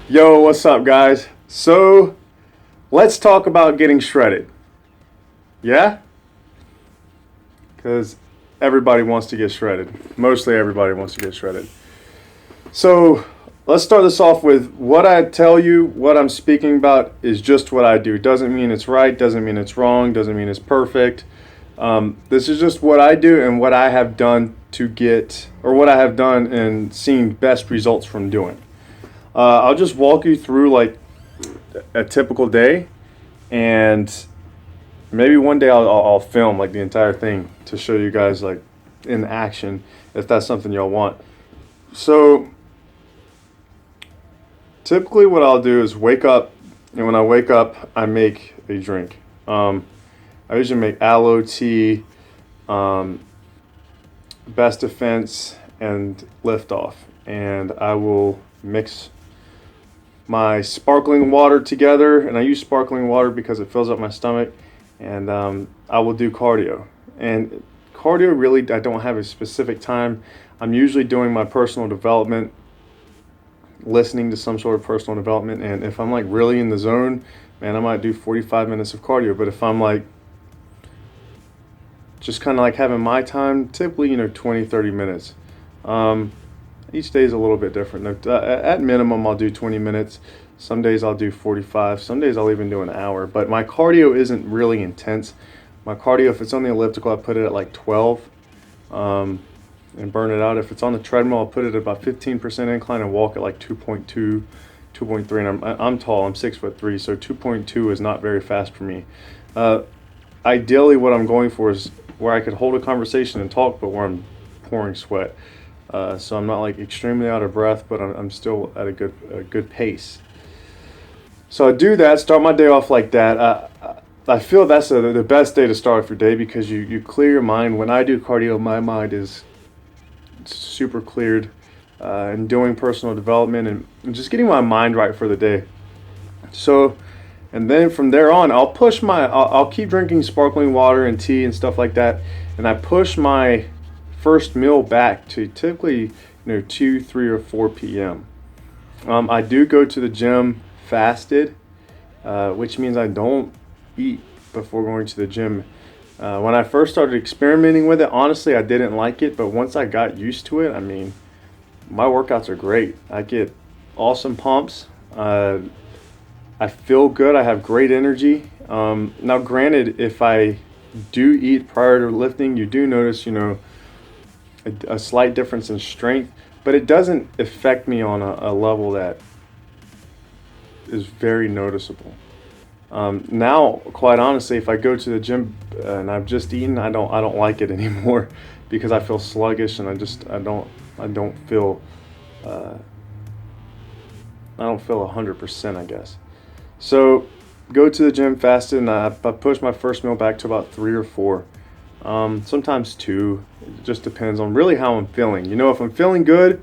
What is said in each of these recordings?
Yo, what's up, guys? So, let's talk about getting shredded. Yeah? Because everybody wants to get shredded. Mostly everybody wants to get shredded. So, let's start this off with what I tell you, what I'm speaking about is just what I do. Doesn't mean it's right, doesn't mean it's wrong, doesn't mean it's perfect. This is just what I do and what I have done to get, or what I have done and seen best results from doing. I'll just walk you through like a typical day, and maybe one day I'll film like the entire thing to show you guys like in action if that's something y'all want. So typically what I'll do is wake up, and when I wake up I make a drink. I usually make aloe tea, best defense, and liftoff, and I will mix my sparkling water together, and I use sparkling water because it fills up my stomach, and I will do cardio. And cardio, really, I don't have a specific time. I'm usually doing my personal development, listening to some sort of personal development, and if I'm like really in the zone, man, I might do 45 minutes of cardio. But if I'm like just kind of like having my time, typically 20-30 minutes. Each day is a little bit different. At minimum, I'll do 20 minutes. Some days I'll do 45. Some days I'll even do an hour. But my cardio isn't really intense. My cardio, if it's on the elliptical, I put it at like 12 and burn it out. If it's on the treadmill, I'll put it at about 15% incline and walk at like 2.2, 2.3. And I'm tall. I'm 6'3", so 2.2 is not very fast for me. Ideally, what I'm going for is where I could hold a conversation and talk, but where I'm pouring sweat. So I'm not like extremely out of breath, but I'm still at a good pace. So I do that, start my day off like that. I feel that's the best day to start off your day because you clear your mind. When I do cardio, my mind is super cleared, and doing personal development and just getting my mind right for the day. So, and then from there on, I'll keep drinking sparkling water and tea and stuff like that, and I push my first meal back to typically 2, 3, or 4 p.m. I do go to the gym fasted, which means I don't eat before going to the gym. When I first started experimenting with it, honestly, I didn't like it, but once I got used to it, I mean, my workouts are great. I get awesome pumps. I feel good. I have great energy. Now, granted, if I do eat prior to lifting, you do notice, a slight difference in strength, but it doesn't affect me on a level that is very noticeable. Now, quite honestly, if I go to the gym and I've just eaten, I don't like it anymore because I feel sluggish and I don't feel 100%, I guess. So go to the gym fasted, and I push my first meal back to about 3 or 4. Sometimes 2. It just depends on really how I'm feeling. If I'm feeling good,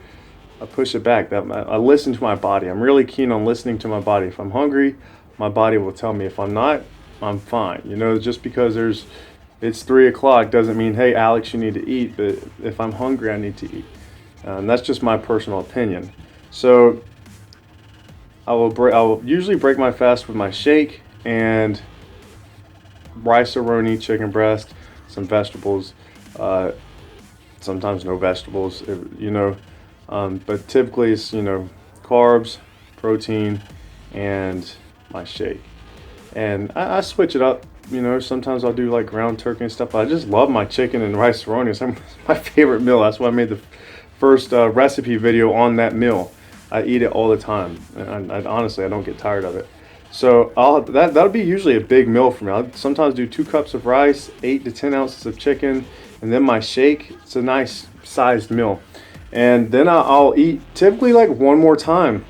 I push it back. I listen to my body. I'm really keen on listening to my body. If I'm hungry, my body will tell me. If I'm not, I'm fine. Just because it's 3 o'clock doesn't mean, hey, Alex, you need to eat. But if I'm hungry, I need to eat. And that's just my personal opinion. So I will usually break my fast with my shake and rice-a-roni, chicken breast, some vegetables, sometimes no vegetables, but typically it's, carbs, protein, and my shake. And I switch it up, sometimes I'll do like ground turkey and stuff, but I just love my chicken and rice-a-roni. It's my favorite meal. That's why I made the first recipe video on that meal. I eat it all the time, and honestly, I don't get tired of it. So that'll be usually a big meal for me. I'll sometimes do 2 cups of rice, 8 to 10 ounces of chicken, and then my shake. It's a nice sized meal. And then I'll eat typically like one more time,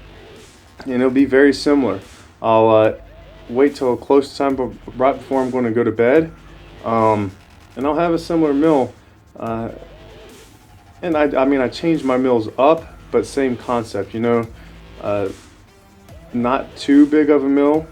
and it'll be very similar. I'll wait till close to time, but right before I'm going to go to bed, and I'll have a similar meal. And I change my meals up, but same concept, not too big of a meal,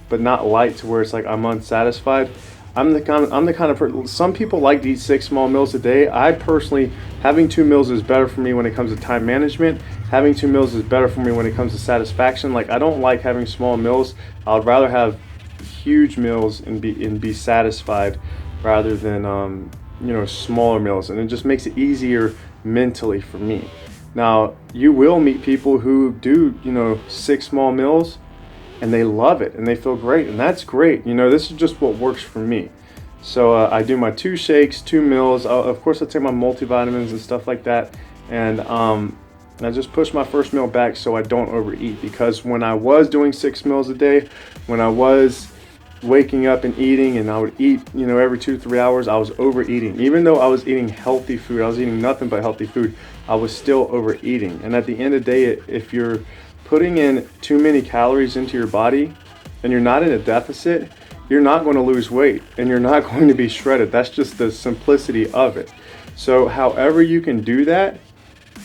but not light to where it's like I'm unsatisfied. I'm the kind of person. Some people like to eat 6 small meals a day. I personally, having 2 meals is better for me when it comes to time management. Having 2 meals is better for me when it comes to satisfaction. Like, I don't like having small meals. I'd rather have huge meals and be satisfied rather than smaller meals, and it just makes it easier mentally for me. Now, you will meet people who do 6 small meals and they love it and they feel great, and that's great. This is just what works for me. So I do my 2 shakes, 2 meals. Of course, I take my multivitamins and stuff like that, and I just push my first meal back so I don't overeat. Because when I was doing 6 meals a day, when I was waking up and eating, and I would eat every 2 to 3 hours, I was overeating. Even though I was eating healthy food, I was eating nothing but healthy food, I was still overeating. And at the end of the day, if you're putting in too many calories into your body and you're not in a deficit, you're not going to lose weight and you're not going to be shredded. That's just the simplicity of it. So however you can do that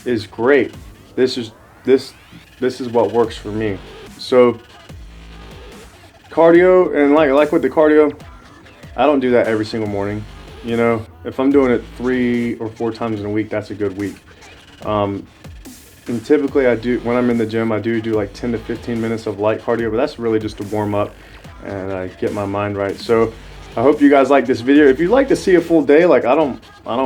is great. This is what works for me. So cardio, and like with the cardio, I don't do that every single morning. If I'm doing it 3 or 4 times in a week, that's a good week. And typically when I'm in the gym, I do like 10 to 15 minutes of light cardio, but that's really just to warm up and get my mind right. So I hope you guys like this video. If you'd like to see a full day, like I don't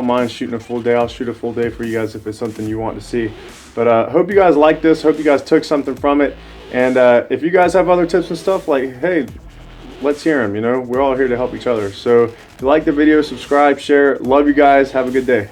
mind shooting a full day. I'll shoot a full day for you guys if it's something you want to see. But hope you guys like this. Hope you guys took something from it. And if you guys have other tips and stuff, like, hey, let's hear them. We're all here to help each other. So if you like the video, subscribe, share. Love you guys. Have a good day.